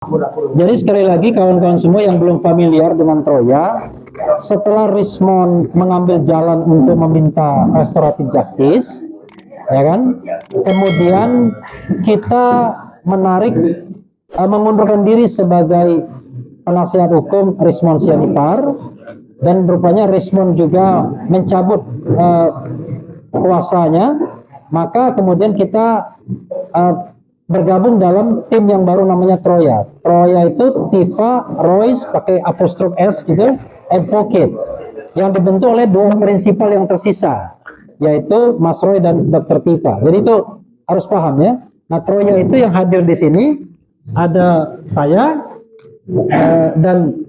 Jadi sekali lagi kawan-kawan semua yang belum familiar dengan Troya, setelah Richmond mengambil jalan untuk meminta restoratif justice, ya kan, kemudian kita menarik mengundurkan diri sebagai penasihat hukum Richmond Sianipar, dan rupanya Richmond juga mencabut kuasanya. Maka kemudian kita bergabung dalam tim yang baru namanya Troya. Troya itu Tifa, Royce, pakai apostrof S gitu, Advocate, yang dibentuk oleh dua prinsipal yang tersisa, yaitu Mas Roy dan Dr. Tifa. Jadi itu harus paham ya. Nah, Troya itu yang hadir di sini ada saya dan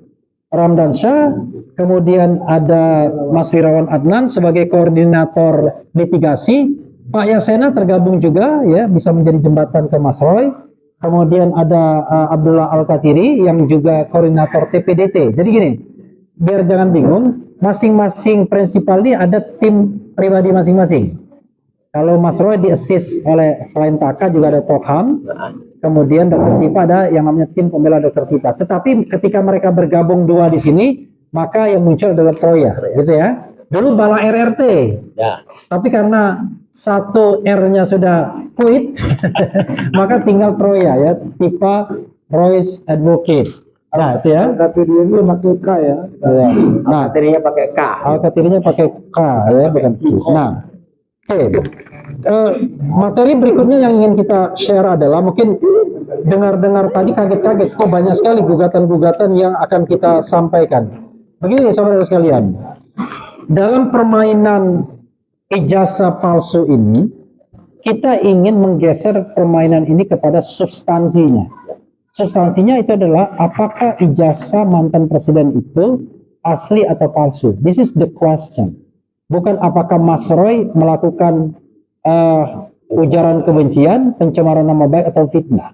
Ramdan Shah, kemudian ada Mas Wirawan Adnan sebagai koordinator litigasi. Pak Yasena tergabung juga ya, bisa menjadi jembatan ke Mas Roy. Kemudian ada Abdullah Al-Katiri yang juga koordinator TPDT. Jadi gini, biar jangan bingung, masing-masing prinsipal ini ada tim pribadi masing-masing. Kalau Mas Roy di-assist oleh selain Taka juga ada Tokham, kemudian Dr. Tifa ada yang namanya tim pembela Dr. Tifa. Tetapi ketika mereka bergabung dua di sini, maka yang muncul adalah Troya, gitu ya. Dulu Bala RRT, ya. Tapi karena satu R-nya sudah quit, maka tinggal Troya ya, Tifa, Royce, Advocate. Nah, itu ya. Al-Katirinya pakai K ya. Nah, Al-Katirinya pakai K. Al-Katirinya pakai K ya, bukan Q. Nah, oke. Materi berikutnya yang ingin kita share adalah, mungkin dengar-dengar tadi kaget-kaget, kok banyak sekali gugatan-gugatan yang akan kita sampaikan. Begini saudara sekalian, dalam permainan ijazah palsu ini, kita ingin menggeser permainan ini kepada substansinya. Substansinya itu adalah apakah ijazah mantan presiden itu asli atau palsu. This is the question. Bukan apakah Mas Roy melakukan ujaran kebencian, pencemaran nama baik atau fitnah.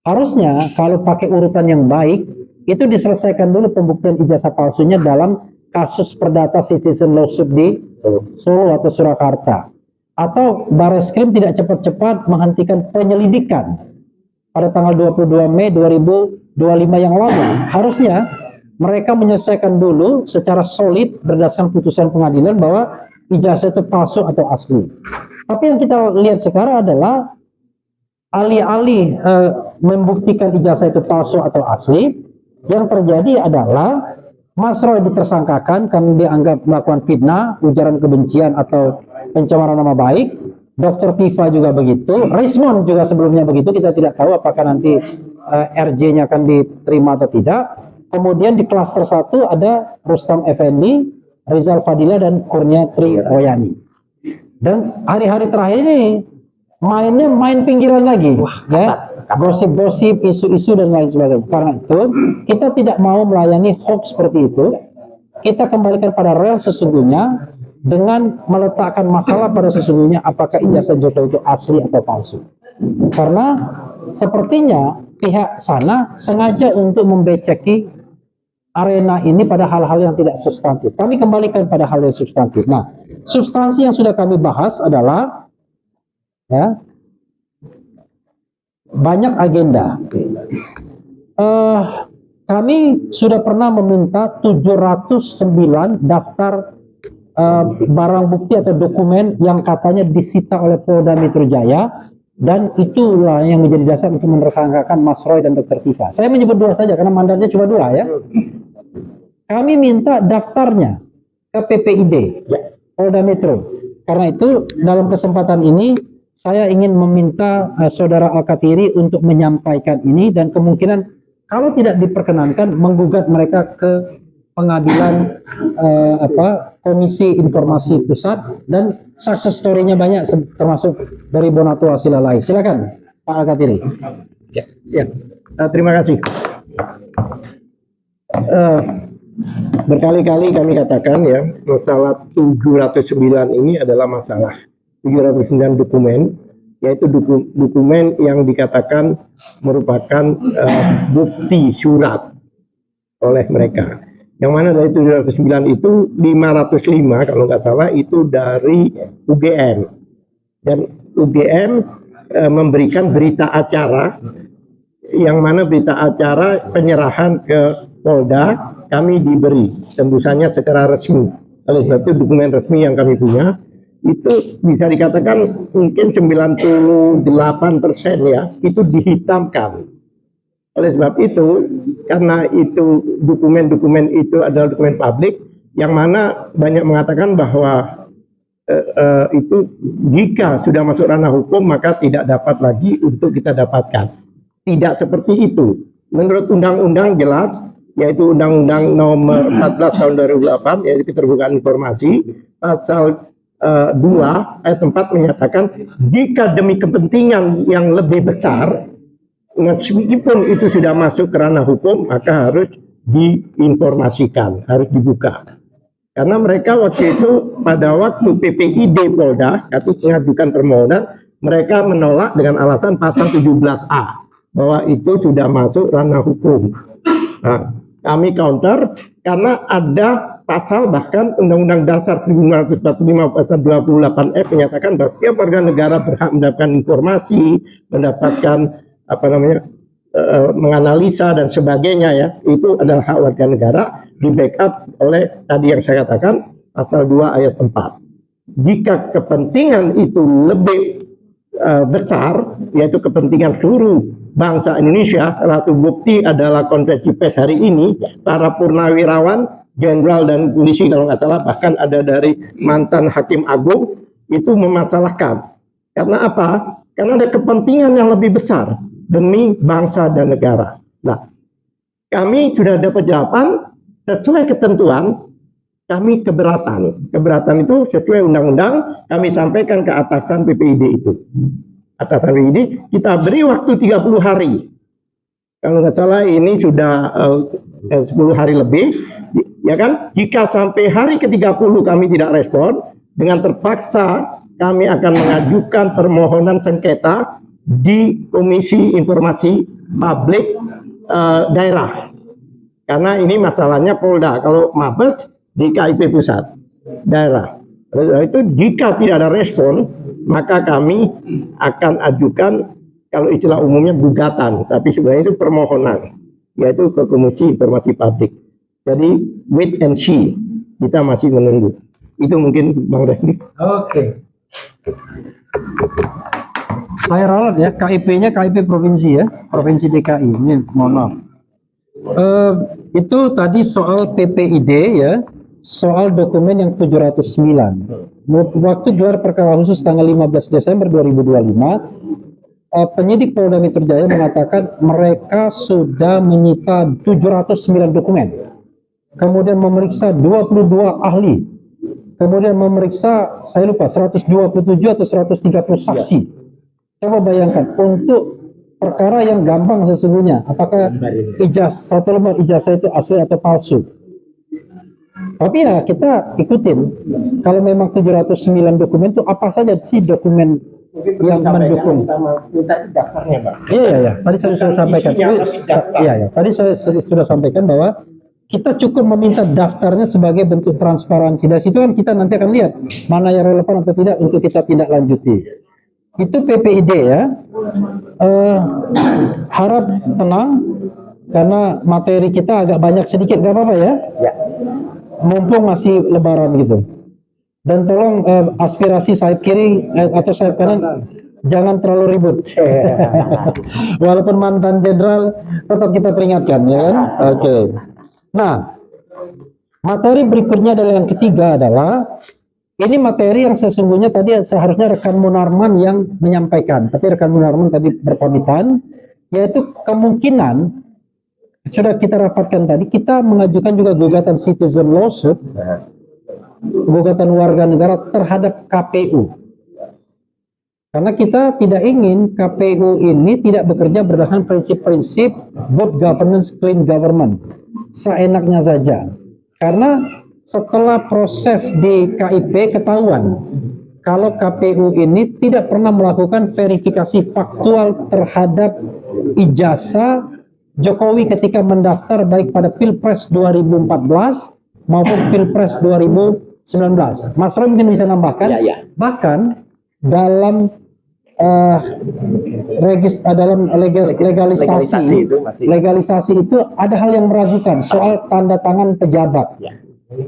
Harusnya kalau pakai urutan yang baik, itu diselesaikan dulu pembuktian ijazah palsunya dalam kasus perdata citizen lawsuit di Solo atau Surakarta. Atau Barreskrim tidak cepat-cepat menghentikan penyelidikan pada tanggal 22 Mei 2025 yang lalu. Harusnya mereka menyelesaikan dulu secara solid berdasarkan putusan pengadilan bahwa ijazah itu palsu atau asli. Tapi yang kita lihat sekarang adalah alih-alih membuktikan ijazah itu palsu atau asli, yang terjadi adalah Mas Roy ditersangkakan karena dianggap melakukan fitnah, ujaran kebencian atau pencemaran nama baik. Dr. Tifa juga begitu, Richmond juga sebelumnya begitu. Kita tidak tahu apakah nanti RJ-nya akan diterima atau tidak. Kemudian di klaster 1 ada Rustam Effendi, Rizal Fadila dan Kurnia Tri Royani. Dan hari-hari terakhir ini mainnya main pinggiran lagi, ya, gosip-gosip, isu-isu dan lain sebagainya. Karena itu kita tidak mau melayani hoax seperti itu. Kita kembalikan pada real sesungguhnya dengan meletakkan masalah pada sesungguhnya apakah ijazah Jokowi itu asli atau palsu. Karena sepertinya pihak sana sengaja untuk membeceki arena ini pada hal-hal yang tidak substantif. Kami kembalikan pada hal yang substantif. Nah, substansi yang sudah kami bahas adalah ya, banyak agenda. Kami sudah pernah meminta 709 daftar barang bukti atau dokumen yang katanya disita oleh Polda Metro Jaya, dan itulah yang menjadi dasar untuk menersangkakan Mas Roy dan Dr. Tifa. Saya menyebut dua saja karena mandatnya cuma dua ya. Kami minta daftarnya ke PPID Polda Metro. Karena itu dalam kesempatan ini saya ingin meminta saudara Al-Katiri untuk menyampaikan ini, dan kemungkinan kalau tidak diperkenankan menggugat mereka ke pengadilan Komisi Informasi Pusat, dan success story-nya banyak termasuk dari Bonato Asilalai. Silakan Pak Al-Katiri. Ya, terima kasih. Berkali-kali kami katakan ya, masalah 709 ini adalah masalah 709 dokumen, yaitu dokumen yang dikatakan merupakan bukti surat oleh mereka. Yang mana dari 709 itu 505 kalau nggak salah itu dari UGM, dan UGM memberikan berita acara yang mana berita acara penyerahan ke Polda kami diberi tembusannya secara resmi. Oleh sebab itu dokumen resmi yang kami punya itu bisa dikatakan mungkin 98% ya itu dihitamkan. Oleh sebab itu, karena itu dokumen-dokumen itu adalah dokumen publik, yang mana banyak mengatakan bahwa itu jika sudah masuk ranah hukum maka tidak dapat lagi untuk kita dapatkan. Tidak seperti itu. Menurut undang-undang jelas, yaitu Undang-Undang Nomor 14 Tahun 2008, yaitu keterbukaan informasi, pasal 2 ayat 4 menyatakan jika demi kepentingan yang lebih besar, meskipun itu sudah masuk ke ranah hukum, maka harus diinformasikan, harus dibuka. Karena mereka waktu itu pada waktu PPID Polda itu mengajukan permohonan, mereka menolak dengan alasan pasal 17A bahwa itu sudah masuk ranah hukum. Nah, kami counter karena ada pasal bahkan Undang-Undang Dasar 1945 pasal 28F menyatakan bahwa setiap warga negara berhak mendapatkan informasi, mendapatkan menganalisa dan sebagainya ya, itu adalah hak warga negara, di backup oleh tadi yang saya katakan pasal 2 ayat 4. Jika kepentingan itu lebih besar, yaitu kepentingan seluruh bangsa Indonesia, salah satu bukti adalah konferensi pers hari ini, para purnawirawan, jenderal dan polisi kalau nggak salah, bahkan ada dari mantan hakim agung, itu memasalahkan. Karena apa? Karena ada kepentingan yang lebih besar demi bangsa dan negara. Nah, kami sudah dapat jawaban sesuai ketentuan, kami keberatan. Keberatan itu sesuai undang-undang, kami sampaikan ke atasan PPID itu. Atasan PPID, kita beri waktu 30 hari. Kalau nggak salah ini sudah 10 hari lebih, ya kan? Jika sampai hari ke-30 kami tidak respon, dengan terpaksa kami akan mengajukan permohonan sengketa di Komisi Informasi Publik Daerah. Karena ini masalahnya Polda, kalau Mabes di KIP Pusat Daerah. Itu jika tidak ada respon, maka kami akan ajukan, kalau istilah umumnya gugatan, tapi sebenarnya itu permohonan, yaitu ke Komisi Informasi Publik. Jadi wait and see, kita masih menunggu. Itu mungkin Bang Refli. Oke. Saya ralat ya, KIP-nya KIP provinsi ya, Provinsi DKI. Ini mohon maaf. Itu tadi soal PPID ya, soal dokumen yang 709. Waktu gelar perkara khusus tanggal 15 Desember 2025, penyidik Polda Metro Jaya mengatakan mereka sudah menyita 709 dokumen. Kemudian memeriksa 22 ahli. Kemudian memeriksa, saya lupa, 127 atau 130 saksi. Coba bayangkan, untuk perkara yang gampang sesungguhnya, apakah satu lembar ijazah itu asli atau palsu? Tapi ya kita ikutin, kalau memang 709 dokumen itu apa saja sih dokumen yang mendukung? Minta daftarnya, Pak. Iya. Tadi saya sudah sampaikan. Iya. Tadi saya sudah sampaikan bahwa kita cukup meminta daftarnya sebagai bentuk transparansi. Dari situ kan kita nanti akan lihat mana yang relevan atau tidak untuk kita tindak lanjuti. Itu PPID ya. Harap tenang karena materi kita agak banyak sedikit, gak apa-apa ya? Ya. Mumpung masih lebaran gitu. Dan tolong aspirasi sayap kiri atau sayap kanan jangan terlalu ribut. Walaupun mantan jenderal tetap kita peringatkan ya kan? Oke. Nah, materi berikutnya adalah yang ketiga adalah ini materi yang sesungguhnya tadi seharusnya rekan Munarman yang menyampaikan, tapi rekan Munarman tadi berpamitan, yaitu kemungkinan sudah kita rapatkan tadi, kita mengajukan juga gugatan citizen lawsuit, gugatan warga negara terhadap KPU. Karena kita tidak ingin KPU ini tidak bekerja berdasarkan prinsip-prinsip good governance, clean government, seenaknya saja. Karena setelah proses di KIP ketahuan kalau KPU ini tidak pernah melakukan verifikasi faktual terhadap ijazah Jokowi ketika mendaftar baik pada Pilpres 2014 maupun Pilpres 2019. Mas Roy mungkin bisa nambahkan. Ya. Bahkan dalam dalam legalisasi itu masih legalisasi itu ada hal yang meragukan soal tanda tangan pejabat, ya.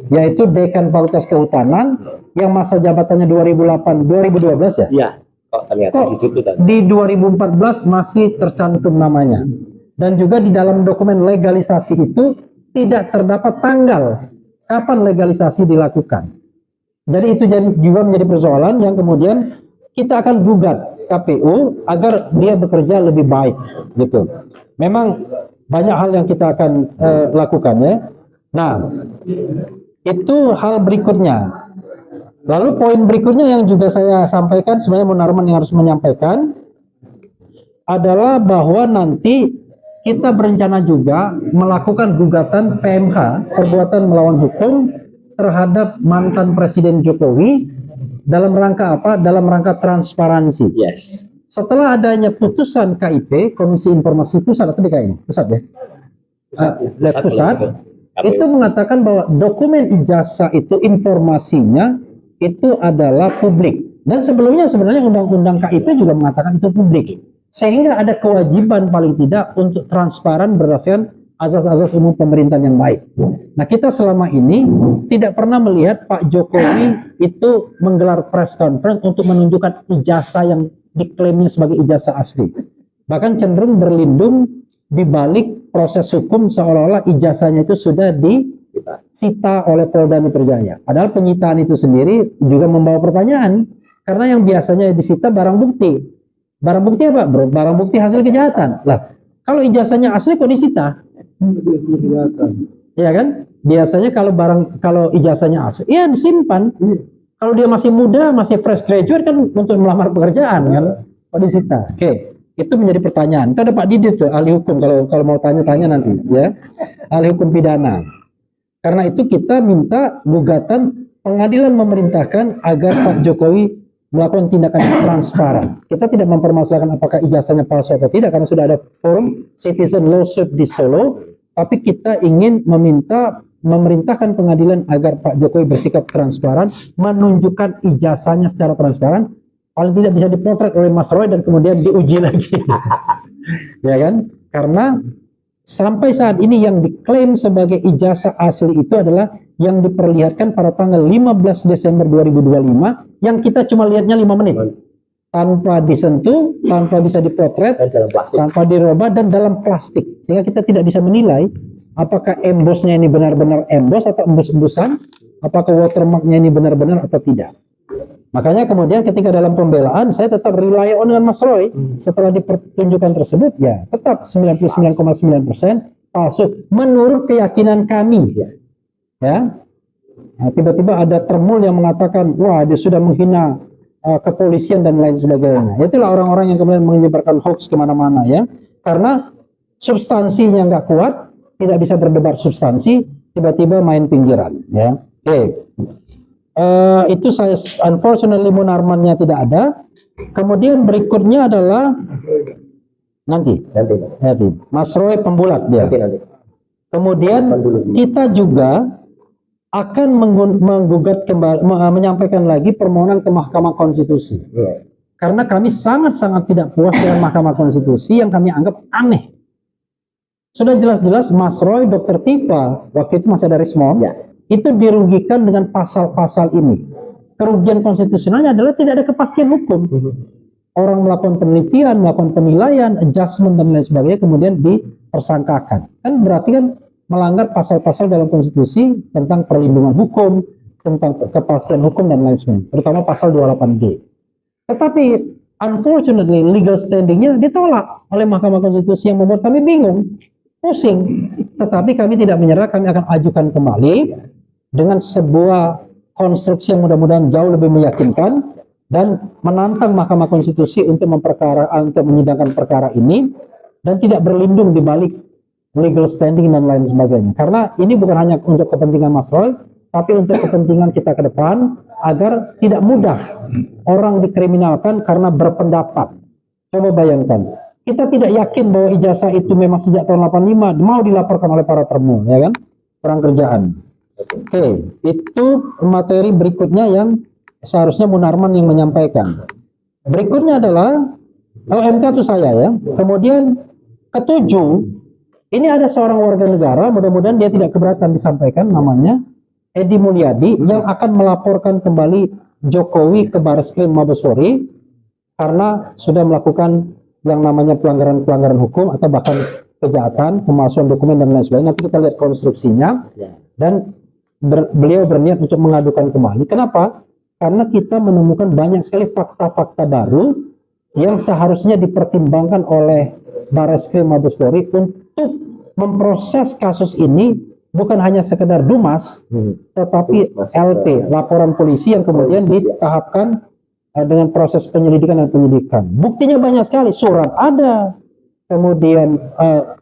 yaitu Dekan Fakultas Kehutanan yang masa jabatannya 2012 ya. Iya, kok ternyata Kok di situ dan di 2014 masih tercantum namanya. Dan juga di dalam dokumen legalisasi itu tidak terdapat tanggal kapan legalisasi dilakukan. Jadi itu juga menjadi persoalan yang kemudian kita akan gugat KPU agar dia bekerja lebih baik gitu. Memang banyak hal yang kita akan lakukan ya. Nah, itu hal berikutnya. Lalu poin berikutnya yang juga saya sampaikan, sebenarnya Munarman yang harus menyampaikan adalah bahwa nanti kita berencana juga melakukan gugatan PMH, perbuatan melawan hukum, terhadap mantan Presiden Jokowi dalam rangka apa? Dalam rangka transparansi. yes. Setelah adanya putusan KIP, Komisi Informasi Pusat atau DKI, pusat ya, pusat, itu mengatakan bahwa dokumen ijazah itu informasinya itu adalah publik. Dan sebelumnya sebenarnya undang-undang KIP juga mengatakan itu publik. Sehingga ada kewajiban paling tidak untuk transparan berdasarkan azas-azas umum pemerintahan yang baik. Nah, kita selama ini tidak pernah melihat Pak Jokowi itu menggelar press conference untuk menunjukkan ijazah yang diklaimnya sebagai ijazah asli. Bahkan cenderung berlindung di balik proses hukum seolah-olah ijazahnya itu sudah disita oleh Polda Metro Jaya. Padahal penyitaan itu sendiri juga membawa pertanyaan, karena yang biasanya disita barang bukti. Barang bukti apa, bro? Barang bukti hasil kejahatan. Lah, kalau ijazahnya asli kok disita? Ya kan? Biasanya kalau ijazahnya asli, ya disimpan. Kalau dia masih muda, masih fresh graduate kan untuk melamar pekerjaan kan, kok disita? Oke, itu menjadi pertanyaan. Itu ada Pak Didit tuh, ahli hukum, kalau mau tanya-tanya nanti ya, ahli hukum pidana. Karena itu kita minta gugatan pengadilan memerintahkan agar Pak Jokowi melakukan tindakan yang transparan. Kita tidak mempermasalahkan apakah ijazahnya palsu atau tidak, karena sudah ada forum Citizen Lawsuit di Solo, tapi kita ingin memerintahkan pengadilan agar Pak Jokowi bersikap transparan, menunjukkan ijazahnya secara transparan, paling tidak bisa dipotret oleh Mas Roy dan kemudian diuji lagi. Ya kan? Karena sampai saat ini yang diklaim sebagai ijazah asli itu adalah yang diperlihatkan pada tanggal 15 Desember 2025 yang kita cuma lihatnya 5 menit. Tanpa disentuh, tanpa bisa dipotret, tanpa dirubah dan dalam plastik. Sehingga kita tidak bisa menilai apakah embossnya ini benar-benar emboss atau embus-embusan, apakah watermarknya ini benar-benar atau tidak. Makanya kemudian ketika dalam pembelaan saya tetap rely on dengan Mas Roy. Setelah dipertunjukkan tersebut ya tetap 99,9% palsu menurut keyakinan kami. Ya, nah, tiba-tiba ada termul yang mengatakan wah dia sudah menghina kepolisian dan lain sebagainya. Itulah orang-orang yang kemudian menyebarkan hoax kemana-mana ya, karena substansinya nggak kuat, tidak bisa berdebat substansi, tiba-tiba main pinggiran ya. Oke. Itu saya unfortunately Munarmannya tidak ada. Kemudian berikutnya adalah nanti Mas Roy pembulat dia. Nanti. Kemudian kita juga akan menggugat kembali, menyampaikan lagi permohonan ke Mahkamah Konstitusi. Karena kami sangat-sangat tidak puas dengan Mahkamah Konstitusi yang kami anggap aneh. Sudah jelas-jelas Mas Roy, Dr. Tifa, waktu itu masih ada Rismon, itu dirugikan dengan pasal-pasal ini. Kerugian konstitusionalnya adalah tidak ada kepastian hukum. Orang melakukan penelitian, melakukan penilaian, adjustment dan lain sebagainya, kemudian dipersangkakan. Kan berarti kan melanggar pasal-pasal dalam konstitusi tentang perlindungan hukum, tentang kepastian hukum dan lain sebagainya, terutama pasal 28G. Tetapi unfortunately legal standingnya ditolak oleh Mahkamah Konstitusi yang membuat kami bingung, pusing. Tetapi kami tidak menyerah, kami akan ajukan kembali dengan sebuah konstruksi yang mudah-mudahan jauh lebih meyakinkan dan menantang Mahkamah Konstitusi untuk menyidangkan perkara ini dan tidak berlindung di balik legal standing dan lain sebagainya. Karena ini bukan hanya untuk kepentingan Mas Roy, tapi untuk kepentingan kita ke depan agar tidak mudah orang dikriminalkan karena berpendapat. Coba bayangkan, kita tidak yakin bahwa ijazah itu memang sejak tahun 85 mau dilaporkan oleh para termul, ya kan? Perang kerjaan. Oke, itu materi berikutnya yang seharusnya Munarman yang menyampaikan. Berikutnya adalah MK itu saya ya. Kemudian ketujuh, ini ada seorang warga negara, mudah-mudahan dia tidak keberatan disampaikan namanya, Edi Mulyadi, yang akan melaporkan kembali Jokowi ke Barreskrim Mabespori karena sudah melakukan yang namanya pelanggaran-pelanggaran hukum atau bahkan kejahatan, pemalsuan dokumen dan lain sebagainya. Nanti kita lihat konstruksinya. Dan beliau berniat untuk mengadukan kembali. Kenapa? Karena kita menemukan banyak sekali fakta-fakta baru yang seharusnya dipertimbangkan oleh Barreskrim Mabespori untuk memproses kasus ini, bukan hanya sekedar dumas, tetapi LP, laporan polisi yang kemudian ditahapkan dengan proses penyelidikan dan penyidikan. Buktinya banyak sekali, surat ada, kemudian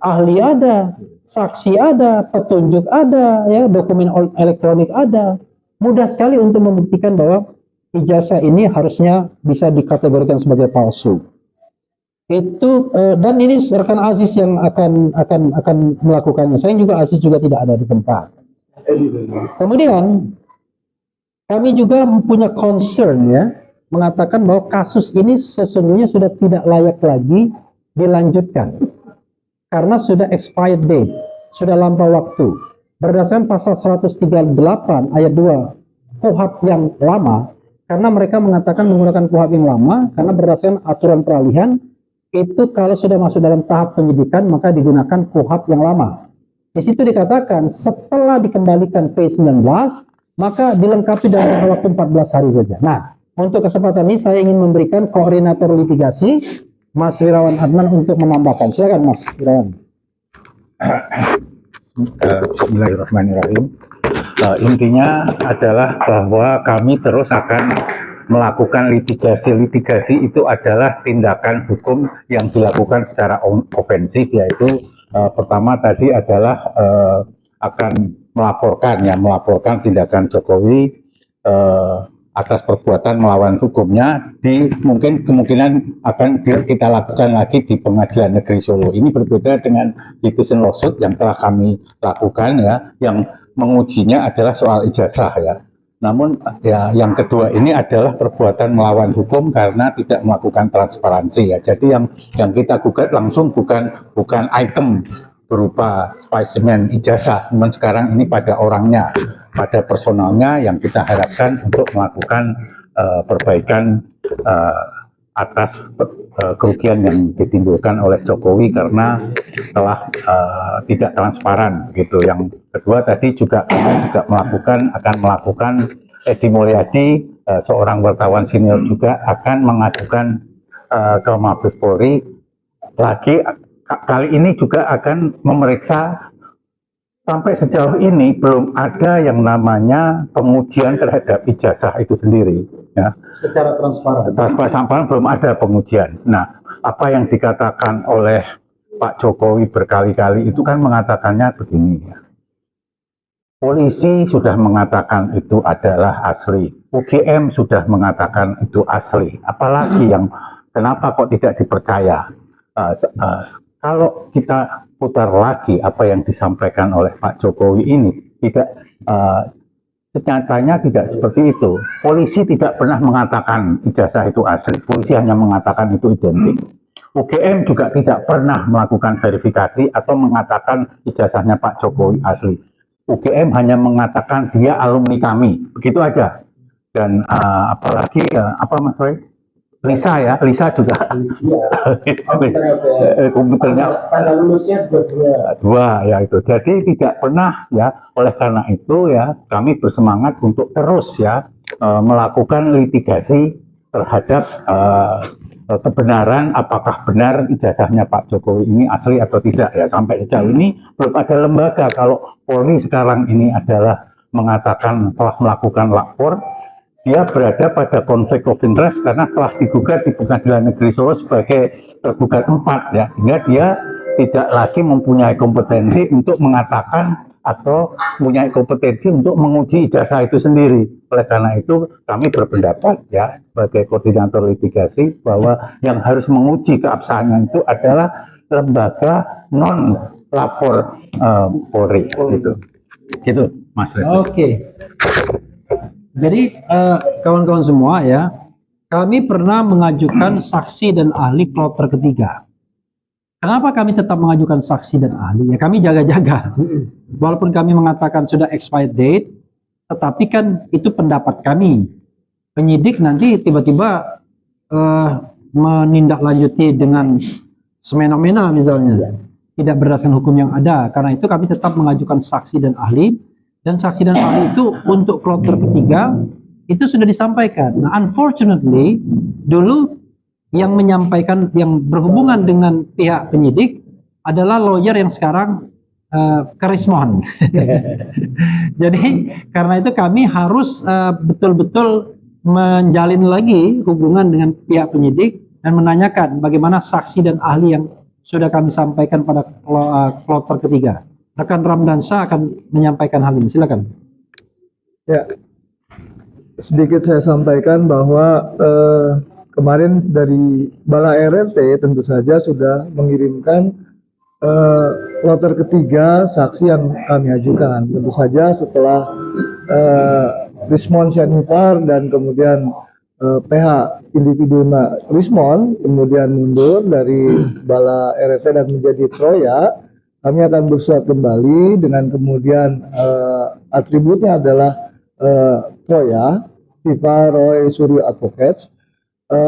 ahli ada, saksi ada, petunjuk ada, ya, dokumen elektronik ada. Mudah sekali untuk membuktikan bahwa ijazah ini harusnya bisa dikategorikan sebagai palsu. Itu dan ini rekan Aziz yang akan melakukannya. Saya juga Aziz juga tidak ada di tempat. Kemudian kami juga mempunyai concern ya, mengatakan bahwa kasus ini sesungguhnya sudah tidak layak lagi dilanjutkan karena sudah expired date, sudah lampau waktu. Berdasarkan pasal 138 ayat 2 KUHP yang lama, karena mereka mengatakan menggunakan KUHP yang lama karena berdasarkan aturan peralihan itu kalau sudah masuk dalam tahap penyidikan maka digunakan KUHP yang lama. Di situ dikatakan setelah dikembalikan P19 maka dilengkapi dalam waktu 14 hari saja. Nah, untuk kesempatan ini saya ingin memberikan koordinator litigasi Mas Wirawan Adnan untuk menambahkan. Silakan Mas Wirawan. Bismillahirrahmanirrahim. Intinya adalah bahwa kami terus akan melakukan litigasi itu adalah tindakan hukum yang dilakukan secara ofensif, yaitu pertama tadi adalah akan melaporkan tindakan Jokowi atas perbuatan melawan hukumnya mungkin kemungkinan akan kita lakukan lagi di Pengadilan Negeri Solo. Ini berbeda dengan citizen lawsuit yang telah kami lakukan ya, yang mengujinya adalah soal ijazah ya. Namun ya yang kedua ini adalah perbuatan melawan hukum karena tidak melakukan transparansi ya. Jadi yang kita gugat langsung bukan item berupa spesimen ijazah, namun sekarang ini pada orangnya, pada personalnya yang kita harapkan untuk melakukan perbaikan atas kerugian yang ditimbulkan oleh Jokowi karena telah tidak transparan gitu. Yang kedua tadi juga akan melakukan Edi Mulyadi, seorang wartawan senior juga akan mengajukan ke Mabes Polri lagi. Kali ini juga akan memeriksa. Sampai sejauh ini belum ada yang namanya pengujian terhadap ijazah itu sendiri ya. Secara transparan Belum ada pengujian. Nah, apa yang dikatakan oleh Pak Jokowi berkali-kali itu kan mengatakannya begini ya. Polisi sudah mengatakan itu adalah asli, UGM sudah mengatakan itu asli, apalagi yang kenapa kok tidak dipercaya? Kalau kita putar lagi apa yang disampaikan oleh Pak Jokowi ini, nyatanya tidak seperti itu. Polisi tidak pernah mengatakan ijazah itu asli, polisi hanya mengatakan itu identik. UGM juga tidak pernah melakukan verifikasi atau mengatakan ijazahnya Pak Jokowi asli. UGM hanya mengatakan dia alumni kami, begitu aja. Dan apalagi apa Mas Roy? Lisa juga komputernya tanggal lulusnya dua ya itu. Jadi tidak pernah ya. Oleh karena itu ya kami bersemangat untuk terus ya melakukan litigasi terhadap kebenaran apakah benar ijazahnya Pak Jokowi ini asli atau tidak ya. Sampai sejauh ini belum ada lembaga. Kalau Polri sekarang ini adalah mengatakan telah melakukan lapor, dia berada pada konflik of interest karena telah digugat di Pengadilan Negeri Solo sebagai tergugat 4 ya, sehingga dia tidak lagi mempunyai kompetensi untuk mengatakan atau mempunyai kompetensi untuk menguji ijazah itu sendiri. Oleh karena itu kami berpendapat ya sebagai koordinator litigasi bahwa yang harus menguji keabsahannya itu adalah lembaga non lapor Polri gitu Mas. Oke. Jadi kawan-kawan semua ya, kami pernah mengajukan saksi dan ahli kloter ketiga. Kenapa kami tetap mengajukan saksi dan ahli? Ya kami jaga-jaga. Walaupun kami mengatakan sudah expired date, tetapi kan itu pendapat kami. Penyidik nanti tiba-tiba menindaklanjuti dengan semena-mena misalnya. Tidak berdasarkan hukum yang ada. Karena itu kami tetap mengajukan saksi dan ahli. Dan saksi dan ahli itu untuk kloter ketiga itu sudah disampaikan. Nah, unfortunately, dulu yang menyampaikan, yang berhubungan dengan pihak penyidik adalah lawyer yang sekarang ke Rismon. Jadi karena itu kami harus betul-betul menjalin lagi hubungan dengan pihak penyidik dan menanyakan bagaimana saksi dan ahli yang sudah kami sampaikan pada kloter ketiga. Rekan Ramdansyah akan menyampaikan hal ini. Silakan. Ya, sedikit saya sampaikan bahwa kemarin dari Bala RRT tentu saja sudah mengirimkan kloter ketiga saksi yang kami ajukan. Tentu saja setelah Rismon Sianipar dan kemudian PH individu Rismon kemudian mundur dari Bala RRT dan menjadi Troya, kami akan bersurat kembali dengan kemudian atributnya adalah Troya, Tifa Roy Suryo Advocates,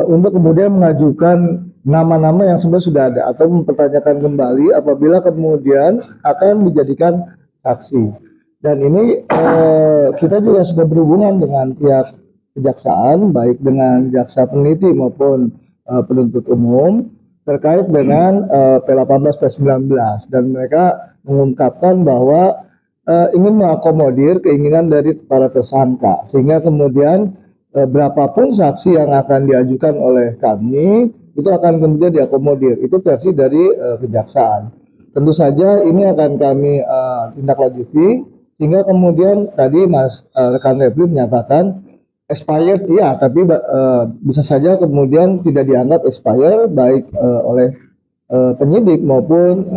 untuk kemudian mengajukan nama-nama yang sebenarnya sudah ada atau mempertanyakan kembali apabila kemudian akan dijadikan saksi. Dan ini kita juga sudah berhubungan dengan pihak kejaksaan, baik dengan jaksa peneliti maupun penuntut umum, terkait dengan P18 P19, dan mereka mengungkapkan bahwa ingin mengakomodir keinginan dari para tersangka sehingga kemudian berapapun saksi yang akan diajukan oleh kami itu akan kemudian diakomodir. Itu versi dari kejaksaan. Tentu saja ini akan kami tindak lanjuti sehingga kemudian tadi Mas rekan Refli menyatakan expired, ya, tapi bisa saja kemudian tidak dianggap expired baik oleh penyidik maupun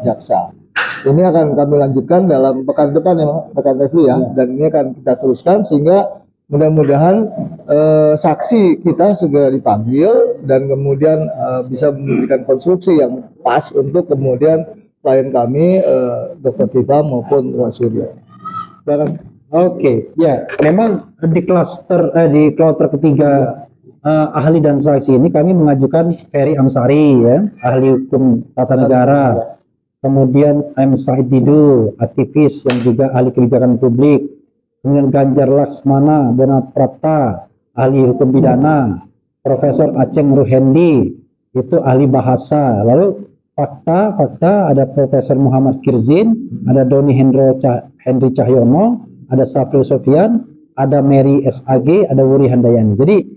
jaksa. Ini akan kami lanjutkan dalam pekan depan ya, pekan Refli ya, dan ini akan kita teruskan sehingga mudah-mudahan saksi kita segera dipanggil dan kemudian bisa memberikan konstruksi yang pas untuk kemudian klien kami Dr. Tifa maupun Roy Suryo. Oke, ya, memang di kloter ketiga ahli dan saksi ini kami mengajukan Ferry Amsari, ya, ahli hukum tata negara, kemudian M. Said Didu, aktivis yang juga ahli kebijakan publik, kemudian Ganjar Laksmana Bonaprata, ahli hukum pidana, Profesor Aceng Ruhendi, itu ahli bahasa, lalu fakta ada Profesor Muhammad Kirzin, ada Doni Henry Cahyono, ada Safril Sofian, ada Mary SAG, ada Wuri Handayani. Jadi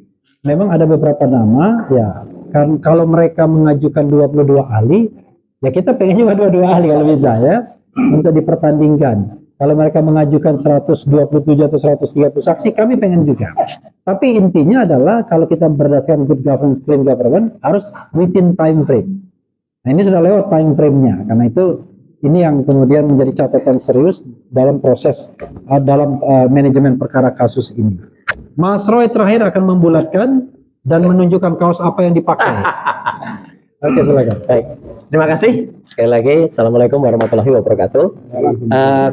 memang ada beberapa nama, ya. Kan kalau mereka mengajukan 22 ahli, ya kita pengen juga 22 ahli kalau bisa, ya, untuk dipertandingkan. Kalau mereka mengajukan 127 atau 130 saksi, kami pengen juga. Tapi intinya adalah kalau kita berdasarkan good governance, clean government, harus within time frame. Nah, ini sudah lewat time frame-nya, karena itu ini yang kemudian menjadi catatan serius dalam proses dalam manajemen perkara kasus ini. Mas Roy terakhir akan membulatkan dan menunjukkan kaos apa yang dipakai. Oke, silakan. Baik, terima kasih sekali lagi. Assalamualaikum warahmatullahi wabarakatuh.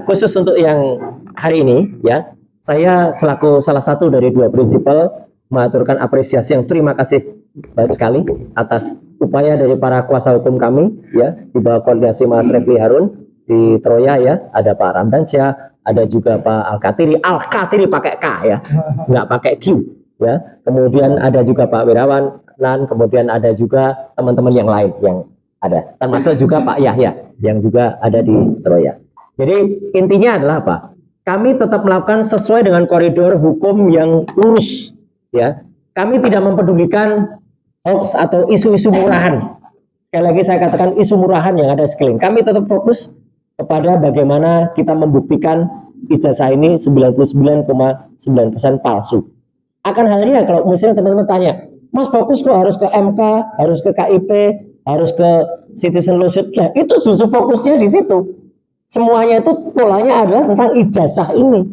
Khusus untuk yang hari ini, ya, saya selaku salah satu dari dua prinsipal mengaturkan apresiasi yang terima kasih baik sekali atas upaya dari para kuasa hukum kami, ya, di bawah koordinasi Mas Refli Harun di Troya, ya, ada Pak Ramdansyah, ada juga Pak Al-Katiri pakai K, ya, nggak pakai Q, ya. Kemudian ada juga Pak Wirawan, dan kemudian ada juga teman-teman yang lain yang ada, termasuk juga Pak Yahya yang juga ada di Troya. Jadi intinya adalah apa? Kami tetap melakukan sesuai dengan koridor hukum yang lurus, ya. Kami tidak mempedulikan hoax atau isu-isu murahan. Sekali lagi saya katakan isu murahan yang ada sekeliling. Kami tetap fokus kepada bagaimana kita membuktikan ijazah ini 99,9% palsu. Akan halnya kalau misalnya teman-teman tanya, Mas fokus kok harus ke MK, harus ke KIP, harus ke citizen lawsuit, ya itu justru fokusnya di situ. Semuanya itu polanya adalah tentang ijazah ini,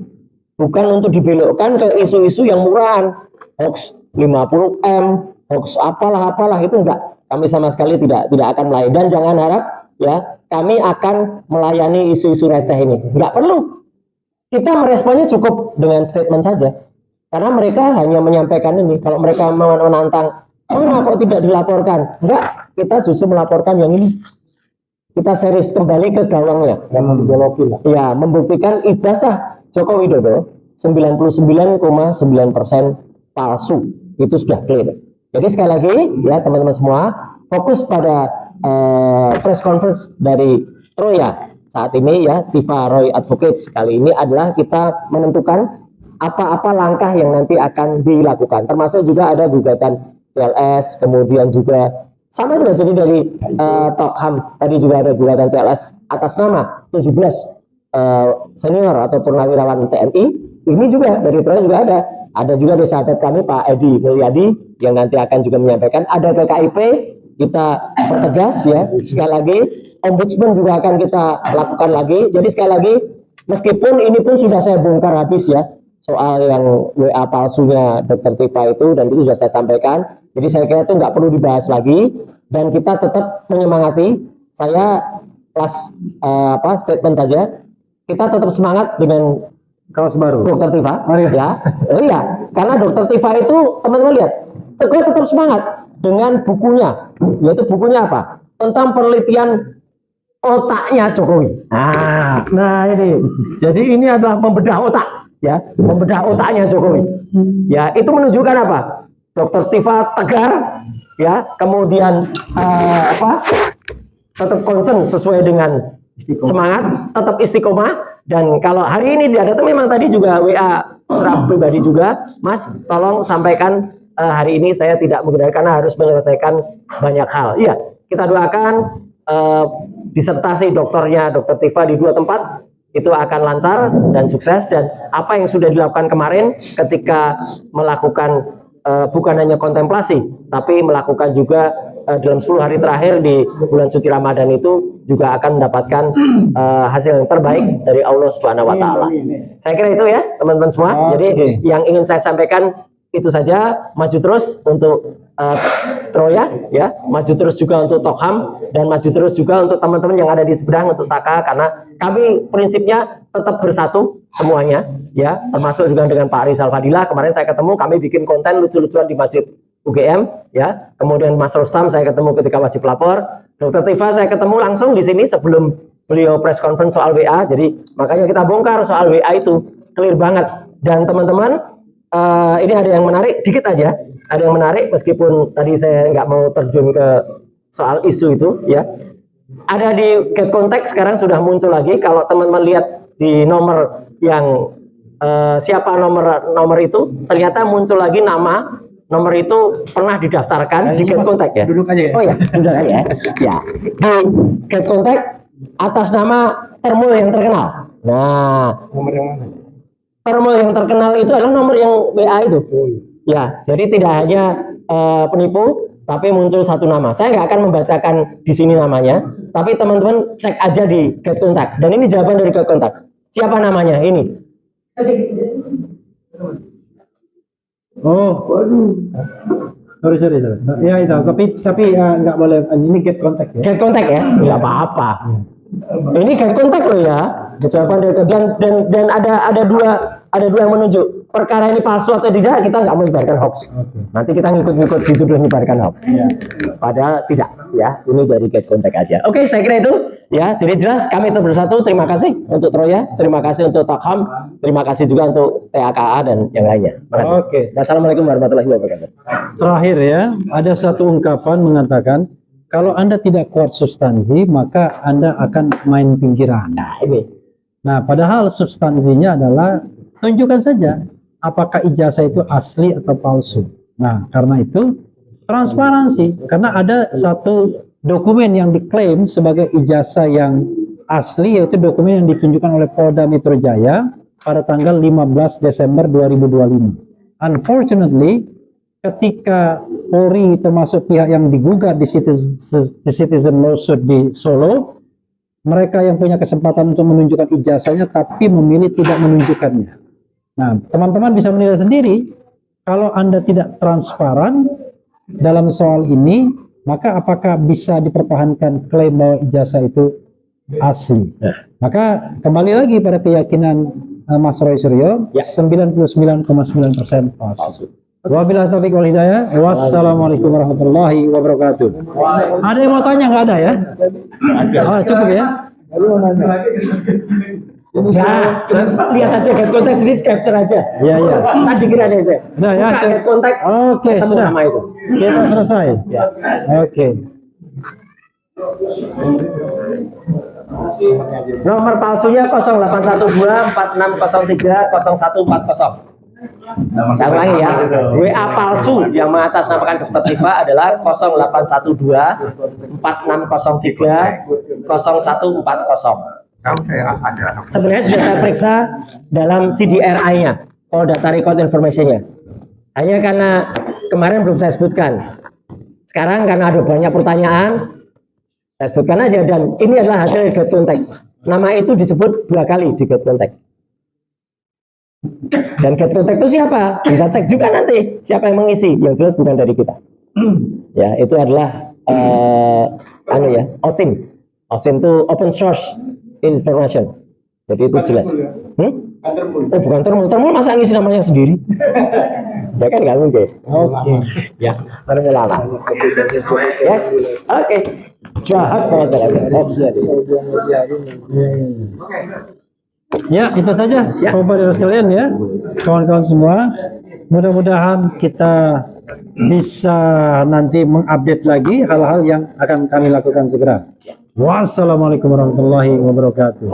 bukan untuk dibelokkan ke isu-isu yang murahan, hoax 50M, hoax apalah itu enggak. Kami sama sekali tidak akan melayani, dan jangan harap ya kami akan melayani isu-isu receh ini. Enggak perlu. Kita meresponnya cukup dengan statement saja. Karena mereka hanya menyampaikan ini. Kalau mereka menantang, mana kok tidak dilaporkan? Enggak, kita justru melaporkan yang ini. Kita serius kembali ke gawangnya. Ya, membuktikan ijazah Joko Widodo 99,9% palsu. Itu sudah clear. Jadi sekali lagi ya teman-teman semua, fokus pada press conference dari Troya saat ini ya, Tifa Roy Advocates kali ini adalah kita menentukan apa-apa langkah yang nanti akan dilakukan, termasuk juga ada gugatan CLS, kemudian juga sama juga jadi dari Tokham tadi juga ada gugatan CLS atas nama 17 senior atau purnawirawan TNI. Ini juga dari Troya juga ada juga di sahabat kami Pak Edi Mulyadi yang nanti akan juga menyampaikan, ada KKIP kita pertegas ya, sekali lagi Ombudsman juga akan kita lakukan lagi. Jadi sekali lagi, meskipun ini pun sudah saya bongkar habis ya, soal yang WA palsunya Dr. Tifa itu, dan itu sudah saya sampaikan. Jadi saya kira itu nggak perlu dibahas lagi, dan kita tetap menyemangati. Saya statement saja, kita tetap semangat dengan Kaos baru. Dr. Tifa, ya. Iya, karena Dr. Tifa itu teman-teman lihat, saya tetap semangat dengan bukunya, yaitu bukunya apa? Tentang penelitian otaknya Jokowi. Nah ini. Jadi ini adalah membedah otak, ya, membedah otaknya Jokowi. Ya, itu menunjukkan apa? Dr. Tifa tegar, ya, kemudian tetap concern sesuai dengan semangat, tetap istiqomah. Dan kalau hari ini dia datang, memang tadi juga WA secara pribadi juga, Mas, tolong sampaikan hari ini saya tidak menggunakan karena harus menyelesaikan banyak hal. Iya, kita doakan disertasi doktornya Dr. Tifa di 2 tempat itu akan lancar dan sukses, dan apa yang sudah dilakukan kemarin ketika melakukan bukan hanya kontemplasi tapi melakukan juga dalam 10 hari terakhir di bulan suci Ramadan itu juga akan mendapatkan hasil yang terbaik dari Allah Subhanahu wa taala. Saya kira itu ya teman-teman semua. Jadi yang ingin saya sampaikan itu saja, maju terus untuk Troya ya, maju terus juga untuk Tokham, dan maju terus juga untuk teman-teman yang ada di Sumedang untuk Taka, karena kami prinsipnya tetap bersatu semuanya ya, termasuk juga dengan Pak Rizal Fadila. Kemarin saya ketemu, kami bikin konten lucu-lucuan di Masjid UGM ya, kemudian Mas Rustam saya ketemu ketika wajib lapor, Dr. Tifa saya ketemu langsung di sini sebelum beliau press conference soal WA. Jadi makanya kita bongkar soal WA itu clear banget. Dan teman-teman, ini ada yang menarik dikit aja, ada yang menarik meskipun tadi saya nggak mau terjun ke soal isu itu ya. Ada di Get Contact sekarang sudah muncul lagi. Kalau teman-teman lihat di nomor yang siapa nomor itu, ternyata muncul lagi nama nomor itu pernah didaftarkan di Get Contact ya. Duduk aja ya. Oh ya, duduk aja ya. Ya, di Get Contact atas nama termul yang terkenal. Nah, Nomor yang mana? termul yang terkenal itu adalah nomor yang WA itu. Ya, jadi tidak hanya penipu, tapi muncul satu nama. Saya nggak akan membacakan di sini namanya, tapi teman-teman cek aja di Get Contact. Dan ini jawaban dari Get Contact. Siapa namanya? Ini. Oh, waduh. Sorry. Ya itu, tapi nggak boleh. Ini Get Contact ya. Get Contact ya, nggak apa-apa. Ini Get Contact loh ya. Jawaban dari dan ada dua yang menunjuk perkara ini palsu atau tidak. Kita nggak menyebarkan hoax. Nanti kita ngikut-ngikut dituduh menyebarkan hoax. Padahal tidak ya. Ini dari Get Contact aja. Oke, saya kira itu ya. Jadi jelas kami tetap bersatu. Terima kasih untuk Troya, terima kasih untuk Tokham, terima kasih juga untuk TAKA dan yang lainnya. Terima kasih. Oke. Wassalamualaikum warahmatullahi wabarakatuh. Terakhir ya, ada satu ungkapan mengatakan kalau Anda tidak kuat substansi, maka Anda akan main pinggiran. Nah, ini. Nah, padahal substansinya adalah tunjukkan saja apakah ijazah itu asli atau palsu. Nah, karena itu transparansi, karena ada satu dokumen yang diklaim sebagai ijazah yang asli, yaitu dokumen yang ditunjukkan oleh Polda Metro Jaya pada tanggal 15 Desember 2025. Unfortunately, ketika Polri termasuk pihak yang digugat di citizen lawsuit di Solo, mereka yang punya kesempatan untuk menunjukkan ijazahnya tapi memilih tidak menunjukkannya. Nah, teman-teman bisa menilai sendiri kalau Anda tidak transparan dalam soal ini, maka apakah bisa dipertahankan klaim bahwa ijazah itu asli? Maka kembali lagi pada keyakinan Mas Roy Suryo, 99,9% palsu. Wabillahi taufiq wal hidayah. Wassalamualaikum warahmatullahi wabarakatuh. Ada yang mau tanya, nggak ada ya? Oh, cukup ya? Nah, lihat aja head contact sedikit capture aja. Iya, iya. Tadi kira ada saya. Udah ya. Buka head contact. Oke, ketemu sudah. nama itu. Kita selesai. Oke. Nomor palsunya 081246030140. Saya ulangi ya. WA palsu yang mengatasnamakan Dr. Tifa adalah 081246030140. Sebenarnya sudah saya periksa dalam CDRI-nya, Call Data Record Information-nya. Hanya karena kemarin belum saya sebutkan. Sekarang karena ada banyak pertanyaan, saya sebutkan aja, dan ini adalah hasil get contact. Nama itu disebut 2 kali di get contact. Dan get contact itu siapa? Bisa cek juga nanti siapa yang mengisi. Yang jelas bukan dari kita. Ya, itu adalah OSIN. OSIN itu open source information. Jadi itu jelas. Oh, bukan termul masa ngisi namanya sendiri? Ya kan nggak mungkin. Oke. Ya, termulala. Yes. Oke. Jahat banget Ya, itu saja sobat dan sekalian ya, kawan-kawan semua. Mudah-mudahan kita bisa nanti mengupdate lagi hal-hal yang akan kami lakukan segera. Wassalamualaikum warahmatullahi wabarakatuh.